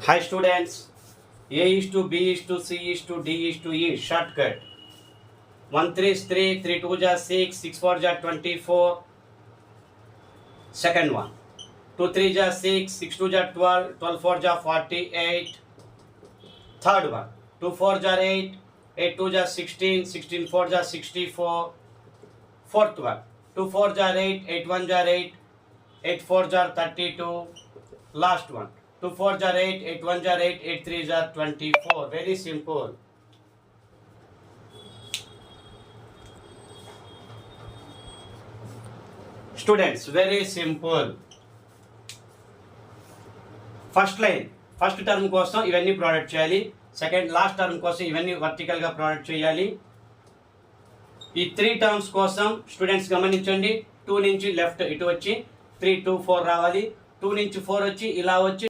Hi students, A is to B is to C is to D is to E, shortcut. 1 3 is 3, 3 2 is 6, 6 4 is 24, second one. 2 3 is 6, 6 2 is 12, 12 4 is 48, third one. 2 4 is 8, 8 2 is 16, 16 4 is 64, fourth one. 2 4 is 8, 8 1 is 8, 8 4 is 32, last one. 2 4 is 8, 8 1 is 8, 8 3 is 24. Very simple. Students, very simple. First line first term కోసం ఇవన్నీ product చేయాలి. Second last term కోసం ఇవన్నీ వర్టికల్గా product చేయాలి. ఈ 3 terms కోసం students గమనించండి. 2 నుంచి లెఫ్ట్ ఇటు వచ్చి 3 2 4 రావాలి. 2 నుంచి 4 వచ్చి ఇలా వచ్చి